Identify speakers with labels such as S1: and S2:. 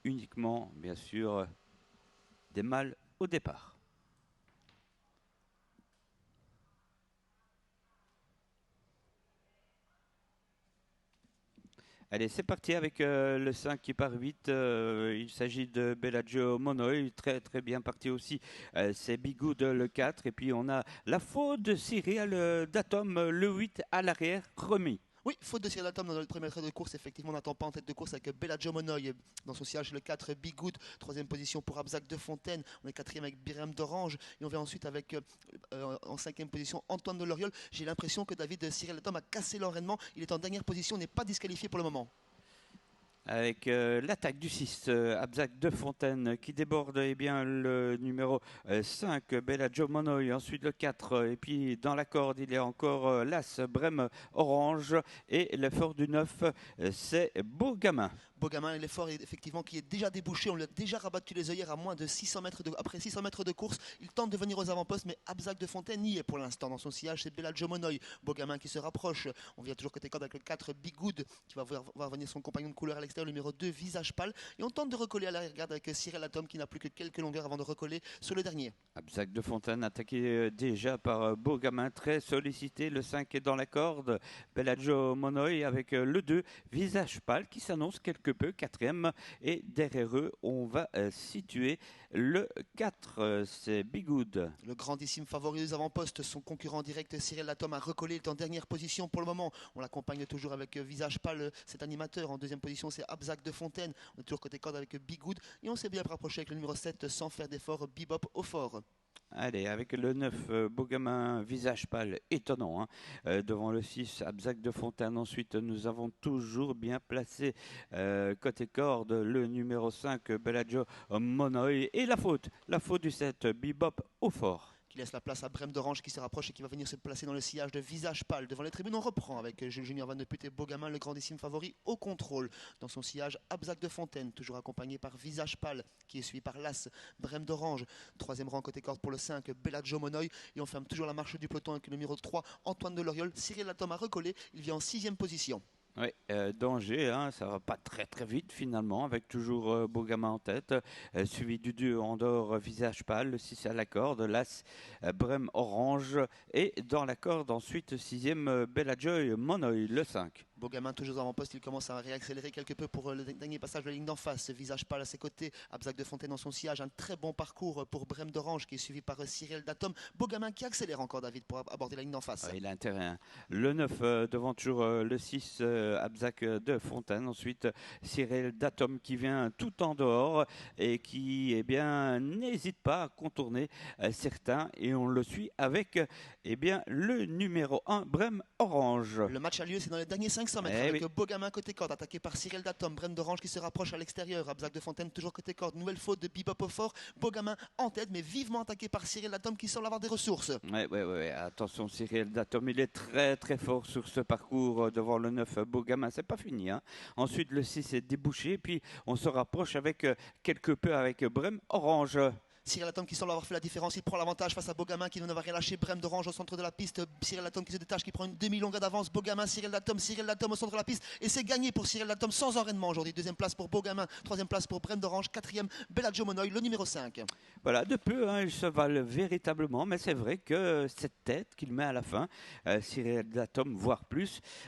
S1: uniquement, bien sûr, des mâles au départ. Allez, c'est parti avec le 5 qui part vite. Il s'agit de Bellagio Monoi, très bien parti aussi. C'est Bigoud le 4. Et puis on a la faute de Cyril Datom le 8 à l'arrière, remis.
S2: Oui, faute de Cyril Latom dans le premier trait de course. Effectivement, on n'attend pas en tête de course avec Bellagio Monoï dans son sillage le 4, Bigoud. Troisième position pour Abzac de Fontaine. On est quatrième avec Biram d'Orange. Et on vient ensuite avec en cinquième position Antoine de Loriol. J'ai l'impression que David Cyril Latom a cassé l'enraînement. Il est en dernière position, n'est pas disqualifié pour le moment.
S1: Avec l'attaque du 6, Abzac de Fontaine qui déborde le numéro 5, Bellagio Monoi, ensuite le 4, et puis dans la corde il y a encore l'As Brême Orange et l'effort du 9, c'est Beau Gamin.
S2: Beau Gamin, l'effort effectivement qui est déjà débouché, on lui a déjà rabattu les œillères à moins de 600 mètres après 600 mètres de course. Il tente de venir aux avant-postes, mais Abzac de Fontaine y est pour l'instant. Dans son sillage, c'est Bellagio Monoi. Beau Gamin qui se rapproche. On vient toujours côté corde avec le 4, Bigoud qui va voir venir son compagnon de couleur à l'extérieur, le numéro 2, Visage Pâle. Et on tente de recoller à l'arrière-garde avec Cyril Latom qui n'a plus que quelques longueurs avant de recoller sur le dernier.
S1: Abzac de Fontaine attaqué déjà par Beau Gamin, très sollicité. Le 5 est dans la corde. Bellagio Monoi avec le 2, Visage Pâle qui s'annonce quelque peu quatrième. Et derrière eux, on va situer le 4, c'est Bigoud.
S2: Le grandissime favori des avant-postes, son concurrent direct Cyril Latom a recollé, il est en dernière position pour le moment. On l'accompagne toujours avec Visage Pâle, cet animateur. En deuxième position, c'est Abzac de Fontaine. On est toujours côté corde avec Bigoud. Et on s'est bien rapproché avec le numéro 7, sans faire d'effort, Bebop au fort.
S1: Allez, avec le 9, Beau Gamin, Visage Pâle, étonnant. Devant le 6, Abzac de Fontaine. Ensuite, nous avons toujours bien placé côté corde le numéro 5, Bellagio Monoi. Et la faute du 7, Bebop au fort.
S2: Qui laisse la place à Brême d'Orange qui se rapproche et qui va venir se placer dans le sillage de Visage Pâle. Devant les tribunes, on reprend avec Jules Junior Van de Put et Beau Gamin, le grandissime favori au contrôle. Dans son sillage, Abzac de Fontaine, toujours accompagné par Visage Pâle, qui est suivi par l'As, Brême d'Orange. Troisième rang côté corde pour le 5, Bellagio Monoi. Et on ferme toujours la marche du peloton avec le numéro 3, Antoine de Loriol. Cyril Latom a recollé, il vient en sixième position.
S1: Oui, danger, ça va pas très vite finalement, avec toujours Beau Gamin en tête, suivi du 2 Andorre, Visage Pâle, le 6 à la corde, l'As Brême Orange, et dans la corde ensuite 6e Bellagio Monoi, le 5.
S2: Beau Gamin toujours avant poste, il commence à réaccélérer quelque peu pour le dernier passage de la ligne d'en face. Visage Pâle à ses côtés, Abzac de Fontaine dans son sillage. Un très bon parcours pour Brême d'Orange qui est suivi par Cyril Datom. Beau Gamin qui accélère encore David pour aborder la ligne d'en face.
S1: Il a intérêt. Le 9 devant toujours le 6 Abzac de Fontaine. Ensuite Cyril Datom qui vient tout en dehors et qui n'hésite pas à contourner certains. Et on le suit avec le numéro 1 Brême Orange.
S2: Le match a lieu, c'est dans les derniers 500 mètres avec Beau Gamin côté corde, attaqué par Cyril Datom. Brême d'Orange qui se rapproche à l'extérieur. Abzac de Fontaine toujours côté corde. Nouvelle faute de Bebop au fort. Beau Gamin en tête, mais vivement attaqué par Cyril Datom qui semble avoir des ressources.
S1: Ouais. Attention, Cyril Datom, il est très fort sur ce parcours devant le 9 Beau Gamin. C'est pas fini. Ensuite, le 6 est débouché. Puis on se rapproche avec quelque peu avec Brême Orange.
S2: Cyril Latom qui semble avoir fait la différence, il prend l'avantage face à Beau Gamin qui ne va rien lâcher. Brême d'Orange au centre de la piste, Cyril Latom qui se détache, qui prend une demi-longueur d'avance. Beau Gamin, Cyril Latom au centre de la piste et c'est gagné pour Cyril Latom sans enraînement aujourd'hui. Deuxième place pour Beau Gamin, troisième place pour Brême d'Orange, quatrième Bellagio Monoi, le numéro 5.
S1: Voilà, de peu, ils se valent véritablement, mais c'est vrai que cette tête qu'il met à la fin, Cyril Datom, voire plus,